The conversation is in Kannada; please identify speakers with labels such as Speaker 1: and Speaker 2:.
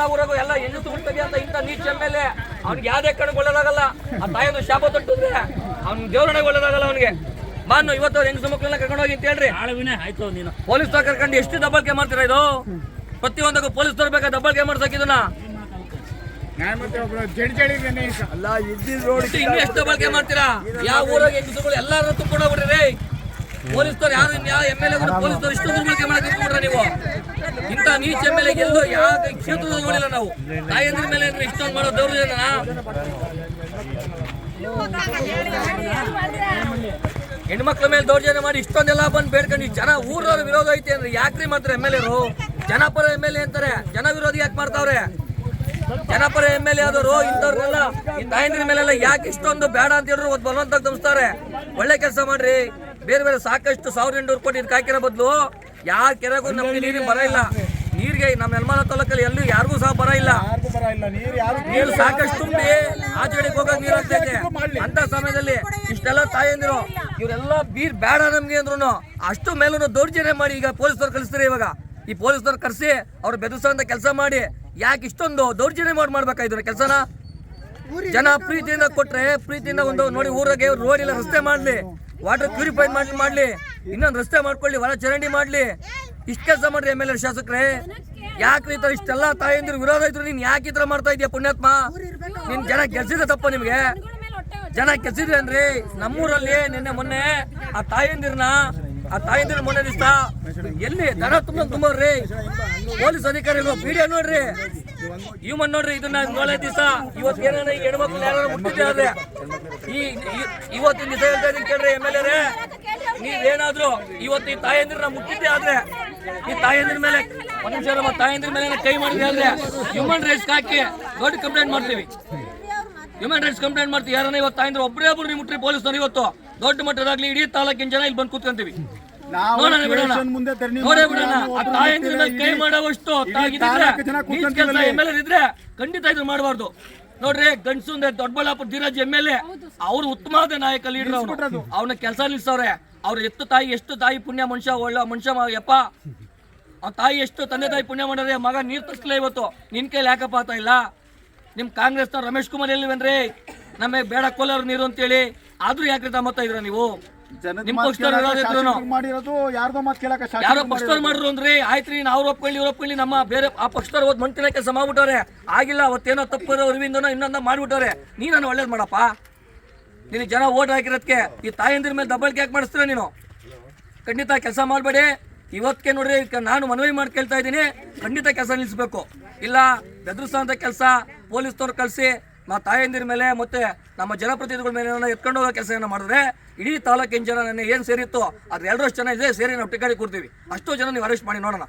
Speaker 1: ಎಲ್ಲ ಊರಾಗೂ ಎಲ್ಲ ಹೆಣ್ಣು ತುಳಿತದೆ ಅಂತ ಇಂಥ ನೀಚ ಮೇಲೆ ಅವ್ನಿಗೆ ಯಾವ್ದೇ ಕಣಕ್ಕೆ ಒಳ್ಳೇದಾಗಲ್ಲ. ಆ ತಾಯಿಯೊಂದು ಶಾಪ ತೊಟ್ಟಿದ್ರೆ ಅವ್ನ ದೇವ್ರಣೆಗೆ ಒಳ್ಳೇದಾಗಲ್ಲ ಅವನಿಗೆ. ಮಾನು ಇವತ್ತು ಹೆಂಗಸು ಮಕ್ಕಳನ್ನ ಕರ್ಕೊಂಡು ಹೋಗಿ ಅಂತ ಹೇಳ್ರಿ.
Speaker 2: ಆಯ್ತು ನೀನು
Speaker 1: ಪೊಲೀಸ್ ಕರ್ಕೊಂಡು ಎಷ್ಟು ದಬ್ಬಾಳಿಕೆ ಮಾಡ್ತೀರಾ? ಇದು ಪ್ರತಿಯೊಂದಕ್ಕೂ ಪೊಲೀಸ್ ತರಬೇಕಾ ದಬ್ಬಾಳಿಕೆ ಮಾಡ್ಸಕಿದನ್ನ ಇನ್ನು ಎಷ್ಟು ದಬ್ಬಾಳಿಕೆ ಮಾಡ್ತೀರಾ? ಯಾವ ಊರಾಗ ಹೆಂಗಸುಗಳು ಎಲ್ಲಾರು ತುಂಬಿಕೊಂಡು ಹೋಗ್ಬಿಡ್ರಿ. ಪೊಲೀಸರು ಯಾರು ಯಾವ MLA ಪೊಲೀಸರು ಇಷ್ಟು ದುರ್ಬಳಕೆ ಮಾಡಕ್ಕೆ ನೀವು. ಇಂಥ ನೀಚ MLA ಗೆಲ್ಲೋ ಯಾವ ಕ್ಷೇತ್ರದಲ್ಲಿ ನೋಡಿಲ್ಲ ನಾವು. ತಾಯಂದ್ರ ಮೇಲೆ ಇಷ್ಟೊಂದು ಮಾಡೋ ದೌರ್ಜನ್ಯ. ಹೆಣ್ಮಕ್ಳ ಮೇಲೆ ದೌರ್ಜನ್ಯ ಮಾಡಿ ಇಷ್ಟೊಂದೆಲ್ಲ ಬಂದು ಬೇಡ್ಕೊಂಡು ಜನ ಊರವ್ರ ವಿರೋಧ ಐತೆ ಅಂದ್ರೆ ಯಾಕ್ರಿ ಮಾಡ್ತಾರೆ MLAರು? ಜನಪರ MLA ಅಂತಾರೆ, ಜನ ವಿರೋಧಿ ಯಾಕೆ ಮಾಡ್ತಾವ್ರೆ? ಜನಪರ MLA ಆದವರು ಇಂಥವ್ರನ್ನೆಲ್ಲ ಈ ತಾಯಂದ್ರ ಮೇಲೆಲ್ಲ ಯಾಕೆ ಇಷ್ಟೊಂದು ಬೇಡ ಅಂತ ಹೇಳಿದ್ರು ಒಂದು ಬಲವಂತಾಗಿ ಧಮಿಸ್ತಾರೆ. ಒಳ್ಳೆ ಕೆಲಸ ಮಾಡ್ರಿ. ಬೇರೆ ಬೇರೆ ಸಾಕಷ್ಟು 1800 ಕೋಟಿ ಹಾಕಿರೋ ಬದಲು ಯಾವ ಕೆರೆಗೂ ನಮ್ಗೆ ನೀರಿಗೆ ಬರ ಇಲ್ಲ. ನೀರಿಗೆ ನಮ್ಮ ನೆಲಮಂಗಲ ತಾಲೂಕಲ್ಲಿ ಎಲ್ಲೂ ಯಾರಿಗೂ ಸಹ ಬರ ಇಲ್ಲ. ನೀರು ಸಾಕಷ್ಟು ತುಂಬಿ ಆಚೆಗೆ ಹೋಗಕ್ ನೀರು ಆಗ್ತೈತೆ. ಅಂತ ಸಮಯದಲ್ಲಿ ಇಷ್ಟೆಲ್ಲ ತಾಯಂದಿರು ಇವರೆಲ್ಲ ಬೀರ್ ಬೇಡ ನಮ್ಗೆ ಅಂದ್ರು ಅಷ್ಟು ಮೇಲೂ ದೌರ್ಜನ್ಯ ಮಾಡಿ ಈಗ ಪೊಲೀಸರು ಕಳಿಸ್ತಾರೆ. ಇವಾಗ ಈ ಪೊಲೀಸರು ಕರೆಸಿ ಅವ್ರು ಬೆದರಿಸೋಂತ ಕೆಲಸ ಮಾಡಿ ಯಾಕೆ ಇಷ್ಟೊಂದು ದೌರ್ಜನ್ಯ ಮಾಡ್ಬೇಕಾಯ್ತು ಕೆಲಸನ? ಜನ ಪ್ರೀತಿಯಿಂದ ಕೊಟ್ರೆ ಪ್ರೀತಿಯಿಂದ ಒಂದು ನೋಡಿ ಊರಾಗೆ ರೋಡ್ ಇಲ್ಲ, ರಸ್ತೆ ಮಾಡ್ಲಿ, ವಾಟರ್ ಪ್ಯೂರಿಫೈ ಮಾಡ್ಲಿ, ಇನ್ನೊಂದು ರಸ್ತೆ ಮಾಡ್ಕೊಳ್ಳಿ, ಹೊರ ಚರಂಡಿ ಮಾಡ್ಲಿ. ಇಷ್ಟ ಕೆಲಸ ಮಾಡ್ರಿ MLA ಶಾಸಕರೇ. ಯಾಕ್ರಿ ಈ ತರ ಇಷ್ಟೆಲ್ಲ ತಾಯಂದಿರು ವಿರೋಧ ಇದ್ರು ನೀನ್ ಯಾಕೆ ಈ ತರ ಮಾಡ್ತಾ ಇದೀಯ ಪುಣ್ಯಾತ್ಮ? ನಿನ್ ಜನ ಗೆಲ್ಸಿದ್ರೆ ತಪ್ಪ ನಿಮ್ಗೆ? ಜನ ಗೆಲ್ಸಿದ್ರಿ ಅನ್ರಿ. ನಮ್ಮೂರಲ್ಲಿ ನಿನ್ನೆ ಮೊನ್ನೆ ಆ ತಾಯಂದಿರ ಮೊನ್ನೆ ದಿವಸ ಎಲ್ಲಿ ದನ ತುಂಬ್ರಿ ಪೊಲೀಸ್ ಅಧಿಕಾರಿಗಳು ವಿಡಿಯೋ ನೋಡ್ರಿ, ಹ್ಯೂಮನ್ ನೋಡ್ರಿ. ಇದನ್ನ ನೋಡೋ ದಿವಸ ಇವತ್ತು ಏನಾರ ಈ ಹೆಣ್ಮಕ್ಳು ಯಾರು ಮುಟ್ಟಿದ್ದೆ ಆದ್ರೆ ಇವತ್ತಿನ ದಿವಸ ಹೇಳ್ತಾ ಇದೀನಿ ಕೇಳ್ರಿ MLA, ನೀವೇನಾದ್ರು ಇವತ್ತು ಈ ತಾಯಂದಿರನ್ನ ಮುಟ್ಟಿದ್ದೆ ಆದ್ರೆ ಈ ತಾಯಂದಿರ ಮೇಲೆ ಒಂದ್ ನಿಮಿಷ ನಮ್ಮ ತಾಯಂದಿರ ಮೇಲೆ ಕೈ ಮಾಡಿದ್ರಿ ಆದ್ರೆ ಹ್ಯೂಮನ್ ರೈಟ್ಸ್ ಹಾಕಿ ದೊಡ್ಡ ಕಂಪ್ಲೇಂಟ್ ಮಾಡ್ತೀವಿ. ಹ್ಯೂಮನ್ ರೈಟ್ಸ್ ಕಂಪ್ಲೇಂಟ್ ಮಾಡ್ತೀವಿ. ಯಾರನ್ನ ಇವತ್ತು ತಾಯಂದ್ರು ಒಬ್ಬರು ನೀವು ಮುಟ್ರಿ ಪೊಲೀಸರು ಇವತ್ತು ದೊಡ್ಡ ಮಟ್ಟದಾಗ್ಲಿ ಇಡೀ ತಾಲೂಕಿನ ಜನ ಇಲ್ಲಿ ಬಂದು ಕೂತ್ಕೊಂತೀವಿ. ನೋಡೋಣ ಬಿಡೋಣ, ನೋಡೇ ಬಿಡೋಣ. ಆ ತಾಯಂದಿರ ಮೇಲೆ ಕೈ ಮಾಡೋವಷ್ಟು MLA ಇದ್ರೆ ಖಂಡಿತ ಇದು ಮಾಡಬಾರ್ದು. ನೋಡ್ರಿ ಗಂಡಸು ದೊಡ್ಡಬಳ್ಳಾಪುರ ಧೀರಜ್ MLA ಅವ್ರು ಉತ್ತಮವಾದ ನಾಯಕ ಲೀಡರ್. ಅವ್ನ ಕೆಲಸ ನಿಲ್ಸವ್ರೆ. ಅವ್ರ ಎಷ್ಟು ತಾಯಿ ಪುಣ್ಯ ಮನುಷ್ಯ, ಒಳ್ಳೆ ಮನುಷ್ಯ ಯಪ್ಪ. ಅವ್ನ ತಾಯಿ ಎಷ್ಟು ತಂದೆ ತಾಯಿ ಪುಣ್ಯ ಮಾಡ್ರೆ. ಮಗ ನೀರ್ ತರ್ಸ್ಲೇ ಇವತ್ತು ನಿನ್ ಕೈಲಿ ಯಾಕಪ್ಪ ಆತ ಇಲ್ಲ? ನಿಮ್ ಕಾಂಗ್ರೆಸ್ ರಮೇಶ್ ಕುಮಾರ್ ಎಲ್ಲಿವನ್ರಿ? ನಮಗೆ ಬೇಡ ಕೋಲಾರ ನೀರು ಅಂತೇಳಿ ಆದ್ರೂ ಯಾಕ್ರಿ ತಮ್ಮತ್ತ ಇದ್ರ ನೀವು? ನಿಮ್ ಪಕ್ಷದವ್ರು ಯಾರೋ ಪಕ್ಷದವ್ರು ಮಾಡ್ರು ಅಂದ್ರೆ ಆಯ್ತ್ರಿ, ಅವ್ರು ಒಪ್ಕೊಳ್ಳಿ ನಮ್ಮ ಬೇರೆ ಆ ಪಕ್ಷದವ್ರು ಹೋದ್ ಮಂಟಿನ ಕೆಲಸ ಮಾಡ್ಬಿಟ್ಟವ್ರೆ. ಆಗಿಲ್ಲ ಅವತ್ತೇನೋ ತಪ್ಪಿರೋ ಅರವಿಂದನೋ ಇನ್ನೊಂದ ಮಾಡ್ಬಿಟ್ಟವ್ರೆ. ನೀನು ಒಳ್ಳೇದ್ ಮಾಡಪ್ಪ. ನಿನ್ ಜನ ಓಟ್ ಹಾಕಿರೋದಕ್ಕೆ ಈ ತಾಯಂದಿರ ಮೇಲೆ ದಬ್ಬಾಳಿಕೆ ಯಾಕೆ ಮಾಡಿಸ್ತೀರ ನೀನು? ಖಂಡಿತ ಕೆಲಸ ಮಾಡಬೇಡಿ. ಇವತ್ತಿಗೆ ನೋಡ್ರಿ ನಾನು ಮನವಿ ಮಾಡಿ ಕೇಳ್ತಾ ಇದ್ದೀನಿ, ಖಂಡಿತ ಕೆಲಸ ನಿಲ್ಲಿಸ್ಬೇಕು. ಇಲ್ಲ ಬೆದರಿಸೋಂಥ ಕೆಲಸ ಪೊಲೀಸ್ನವ್ರು ಕಳಿಸಿ ತಾಯಂದಿರ ಮೇಲೆ ಮತ್ತೆ ನಮ್ಮ ಜನಪ್ರತಿನಿಧಿಗಳ ಮೇಲೆ ಎತ್ಕೊಂಡು ಹೋಗೋ ಕೆಲಸ ಮಾಡಿದ್ರೆ ಇಡೀ ತಾಲೂಕಿನ ಜನ ನನ್ನ ಏನು ಸೇರಿತ್ತು ಅದ್ರ 2 ಜನ ಇದೆ ಸೇರಿ ನಾವು ಟಿಕೆಟ್ ಕೊಡ್ತೀವಿ. ಅಷ್ಟೋ ಜನ ನೀವು ಅರೆಸ್ಟ್ ಮಾಡಿ ನೋಡೋಣ.